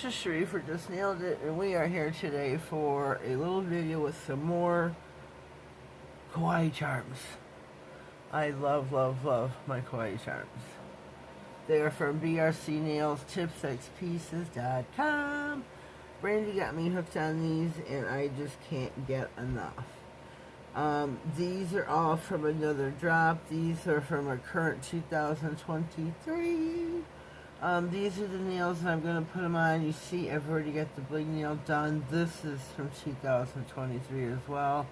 this is Sheree for Just Nailed It, and we are here today for a little video with some more kawaii charms. I love my kawaii charms. They are from BRC Nails, tipsxpieces.com. Brandy got me hooked on these, and I just can't get enough. These are all from another drop. These are from a current 2023. These are the nails, and I'm going to put them on. You see, I've already got the bling nail done. This is from 2023 as well.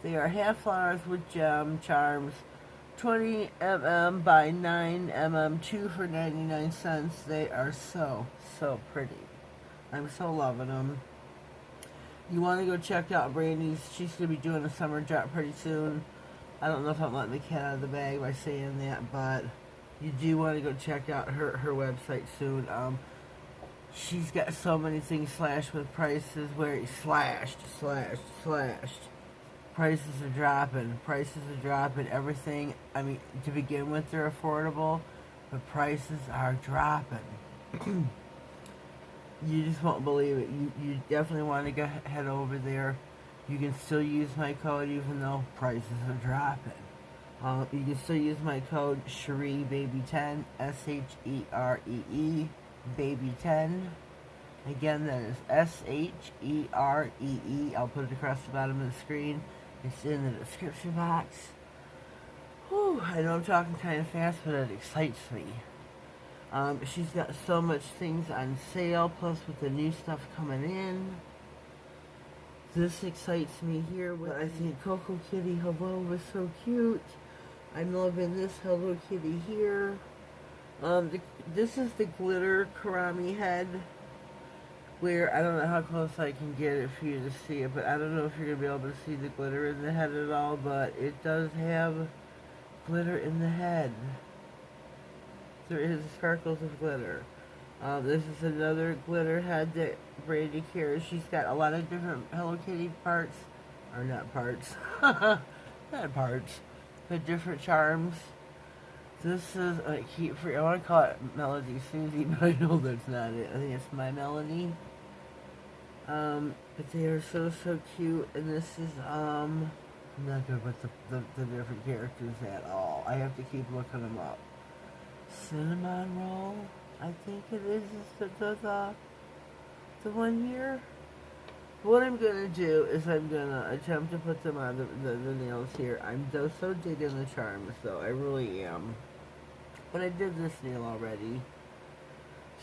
They are half flowers with gem charms, 20 mm by 9 mm, 2 for 99 cents. They are so pretty. I'm so loving them. You want to go check out Brandy's. She's going to be doing a summer drop pretty soon. I don't know if I'm letting the cat out of the bag by saying that, but you do want to go check out her website soon. She's got so many things slashed with prices where it's slashed. Prices are dropping. Everything, I mean, to begin with, they're affordable, but prices are dropping. You just won't believe it. You definitely want to go head over there. You can still use my code even though prices are dropping. You can still use my code SHEREEBABY10, SHEREE baby10. Again, that is SHEREE. I'll put it across the bottom of the screen. It's in the description box. Whew, I know I'm talking kind of fast, but it excites me. She's got so much things on sale, plus with the new stuff coming in. This excites me here. I think Coco Kitty Hello was so cute. I'm loving this Hello Kitty here. This is the glitter Karami head, where I don't know how close I can get it for you to see it, but I don't know if you're going to be able to see the glitter in the head at all, but it does have glitter in the head. There is sparkles of glitter. This is another glitter head that Brandy carries. She's got a lot of different Hello Kitty parts, or not parts, not parts, but different charms. This is, I want to call it Melody Susie, but I know that's not it. I think it's My Melody. But they are so cute, and this is, I'm not good with the different characters at all. I have to keep looking them up. Cinnamon roll, I think it is the one here. What I'm gonna do is I'm gonna attempt to put them on the nails here. I'm so digging the charms though, I really am. But I did this nail already,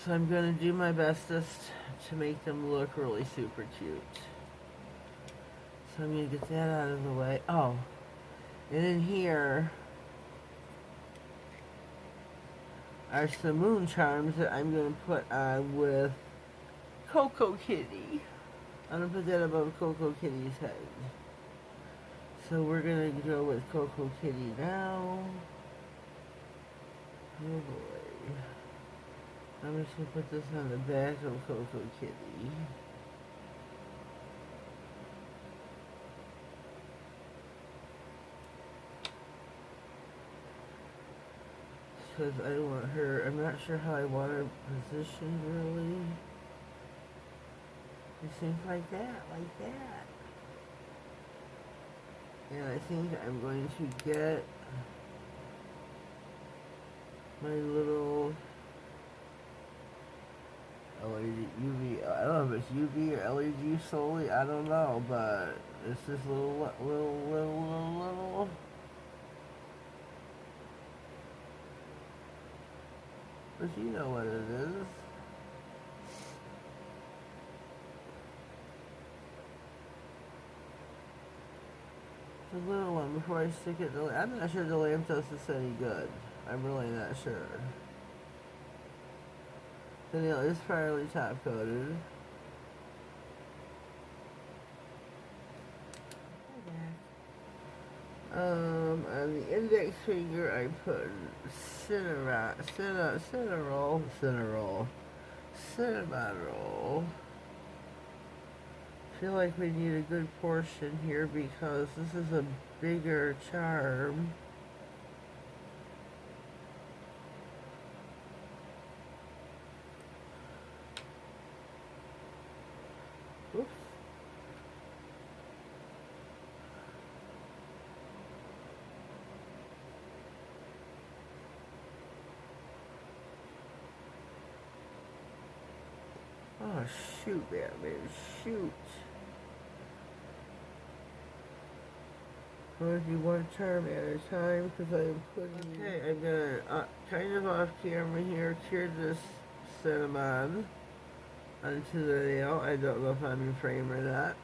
so I'm gonna do my bestest to make them look really super cute. So I'm gonna get that out of the way. Oh, and in here are some moon charms that I'm going to put on with CoCo Kitty. I'm going to put that above CoCo Kitty's head. So we're going to go with CoCo Kitty now. Oh boy. I'm just going to put this on the back of CoCo Kitty. Because I want her, I'm not sure how I want her positioned really. It seems like that. And I think I'm going to get my little LED UV, I don't know if it's UV or LED solely, I don't know, but it's this little but you know what it is. The little one before I stick it. I'm not sure the lamp toast is any good. I'm really not sure. The nail is fairly top coated. On the index finger, I put cinnamon roll. I feel like we need a good portion here because this is a bigger charm. Oh, shoot, Batman, shoot. I'm gonna do one term at a time because I'm putting... Okay, I'm gonna, kind of off camera here, cure this cinnamon onto the nail. I don't know if I'm in frame or not.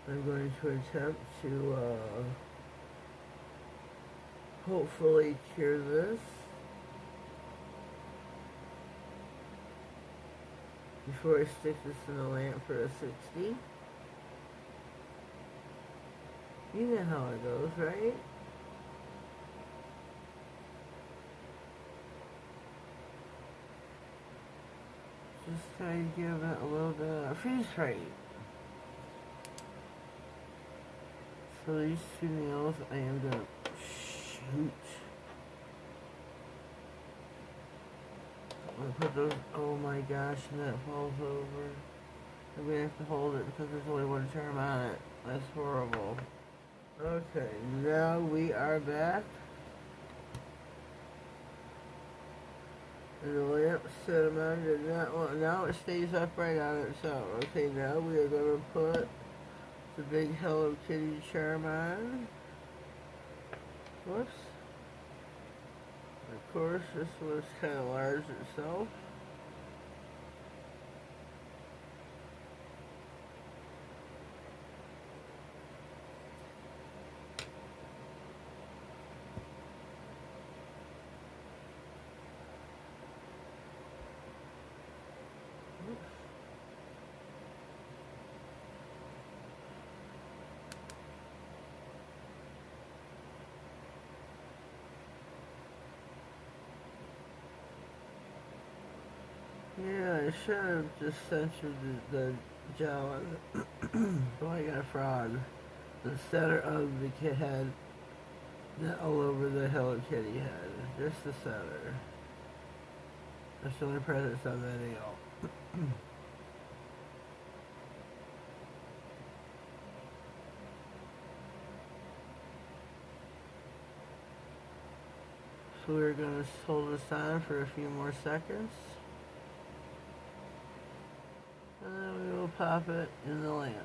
I'm going to attempt to, hopefully cure this before I stick this in the lamp for a 60. You know how it goes, right? Just try to give it a little bit of freeze rate. So these two nails I am gonna shoot. I'm gonna put those, oh my gosh, and that falls over. I'm gonna have to hold it because there's only one term on it. That's horrible. Okay, now we are back. And the lamp cinnamon did not want, now it stays upright on itself. Okay, now we are gonna put the big Hello Kitty charm on. Whoops. Of course, this was kind of large itself. Yeah, I should have just censored the gel. Oh, I got a frog. The center of the head, not all over the Hello Kitty head. Just the center. That's the only presence on that nail. So we're going to hold this on for a few more seconds. And then we will pop it in the lamp.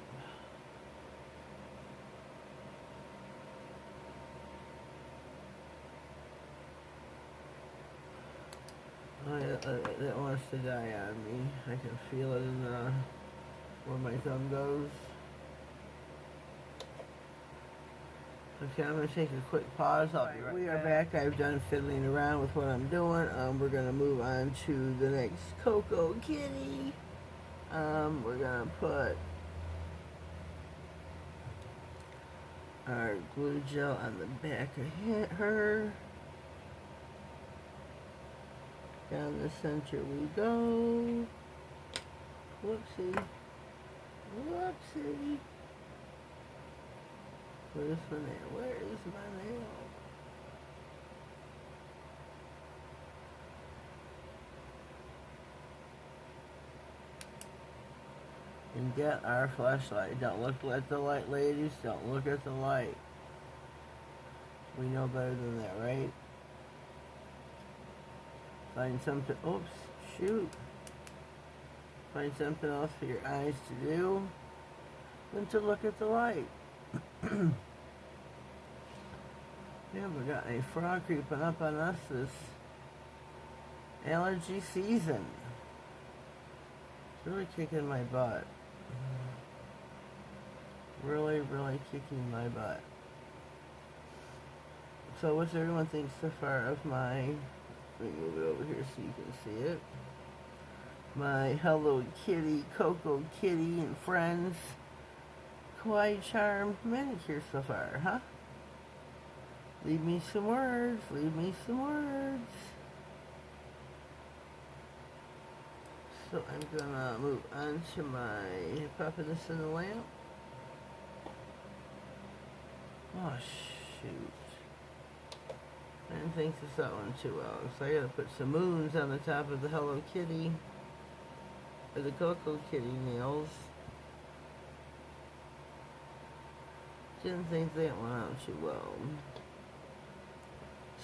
Oh, yeah, it wants to die on me. I can feel it in where my thumb goes. Okay, I'm going to take a quick pause. I'll be right back. We are back. I've done fiddling around with what I'm doing. We're going to move on to the next CoCo kitty. We're going to put our glue gel on the back of her. Down the center we go. Whoopsie. Whoopsie. Where's my nail? Where is my nail? And get our flashlight. Don't look at the light, ladies. Don't look at the light. We know better than that, right? Find something, oops, shoot. Find something else for your eyes to do than to look at the light. Yeah, we got a frog creeping up on us this allergy season. It's really kicking my butt. Really, really kicking my butt. So what's everyone think so far of my... Let me move it over here so you can see it. My Hello Kitty, CoCo Kitty, and Friends Kawaii Charm manicure so far, huh? Leave me some words. Leave me some words. So I'm gonna move on to my popping this in the lamp. Oh shoot. I didn't think this out one too well. So I gotta put some moons on the top of the Hello Kitty, or the CoCo Kitty nails. Didn't think that went out too well.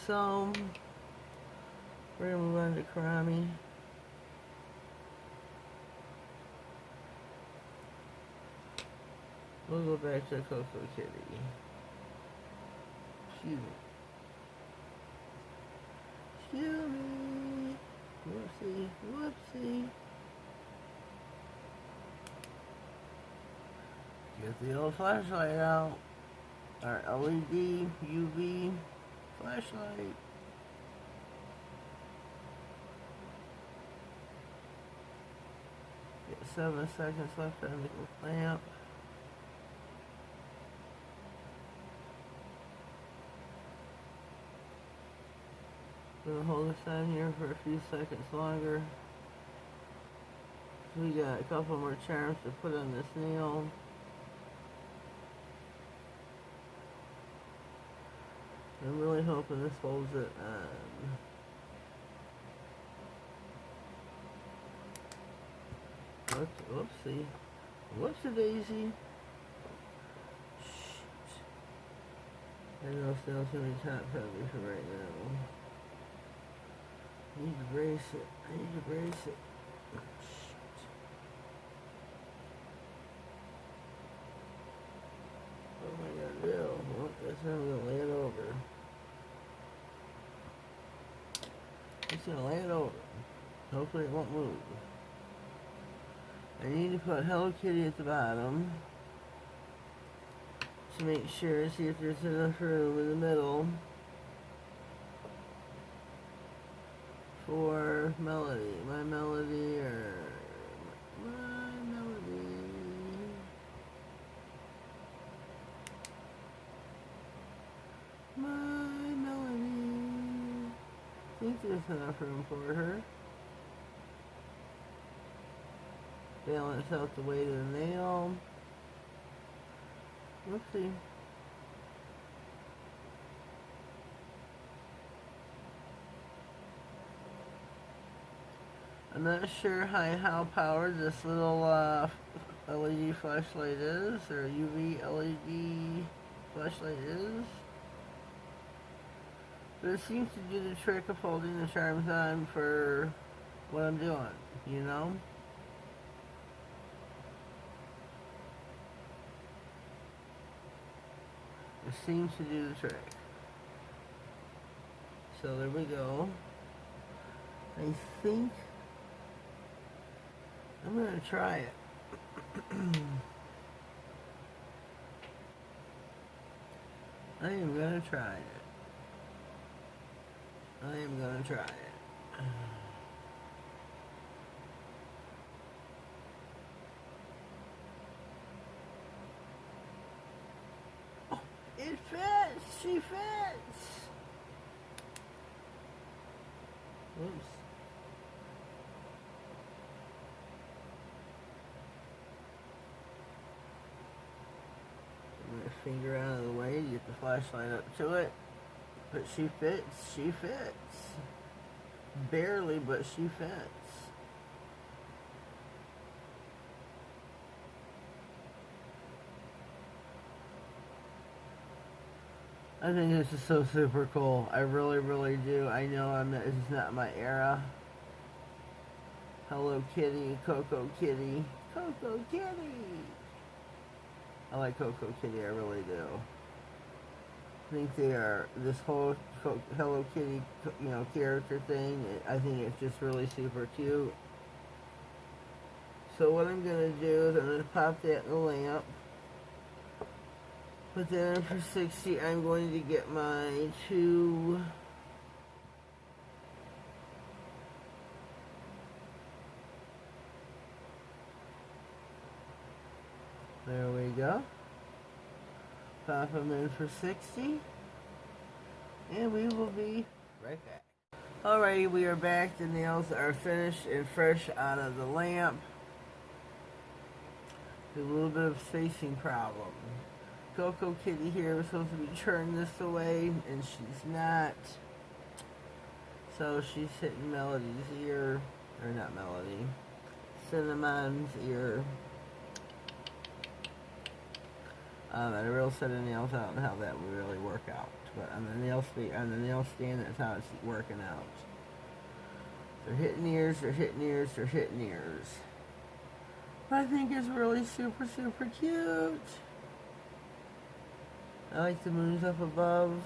so we're gonna move on to Karami. We'll go back to CoCo Kitty. Excuse me. Whoopsie. Get the old flashlight out. Our LED, UV flashlight. Get 7 seconds left on the lamp. Gonna hold this on here for a few seconds longer. We got a couple more charms to put on this nail. I'm really hoping this holds it on. Whoopsie. Whoopsie-daisy. Shit. I know it's still gonna be top heavy for right now. I need to brace it. Shit. What am I gonna do? Well, guess I'm gonna lay it over. Just gonna lay it over. Hopefully it won't move. I need to put Hello Kitty at the bottom to make sure, see if there's enough room in the middle for Melody. My Melody. I think there's enough room for her. Balance out the weight of the nail. Whoopsie. I'm not sure how powered this little LED flashlight is, or UV LED flashlight is. But it seems to do the trick of holding the charms on for what I'm doing, you know? It seems to do the trick. So there we go. I think I'm gonna try it. I am gonna try it. Oh, it fits! She fits! Oops. Move my finger out of the way to get the flashlight up to it. But she fits. Barely, but she fits. I think this is so super cool. I really do. I know this is not my era. Hello Kitty, CoCo Kitty. CoCo Kitty! I like CoCo Kitty, I really do. I think they are, this whole Hello Kitty, character thing, I think it's just really super cute. So what I'm going to do is I'm going to pop that in the lamp. Put that in for 60. I'm going to get my two there we go. Pop them in for 60. And we will be right back. Alrighty, we are back. The nails are finished and fresh out of the lamp. A little bit of spacing problem. CoCo Kitty here was supposed to be turning this away, and she's not. So she's hitting Melody's ear, or not Melody, Cinnamon's ear. And a real set of nails, I don't know how that would really work out. But on the nail stand, that's how it's working out. They're hitting ears, they're hitting ears, they're hitting ears. I think it's really super, super cute. I like the moons up above.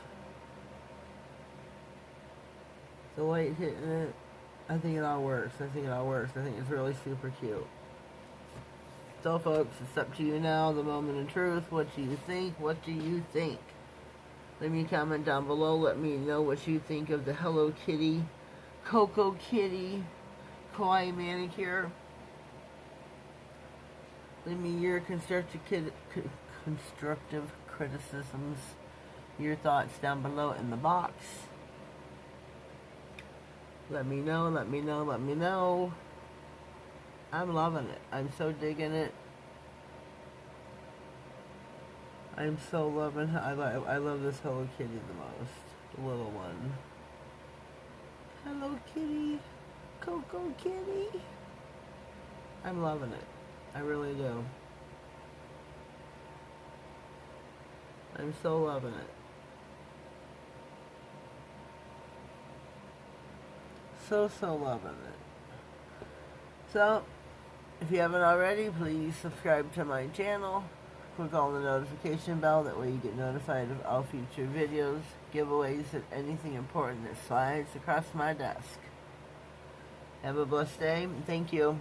The light hitting it. I think it all works. I think it's really super cute. So folks, it's up to you now, the moment of truth. What do you think? What do you think? Leave me a comment down below. Let me know what you think of the Hello Kitty, CoCo Kitty, Kawaii Manicure. Leave me your constructive criticisms, your thoughts down below in the box. Let me know, let me know, let me know. I'm loving it. I'm so digging it. I'm so loving it. I love this Hello Kitty the most. The little one. Hello Kitty. CoCo Kitty. I'm loving it. I really do. I'm so loving it. So loving it. So, if you haven't already, please subscribe to my channel. Click on the notification bell. That way you get notified of all future videos, giveaways, and anything important that slides across my desk. Have a blessed day. Thank you.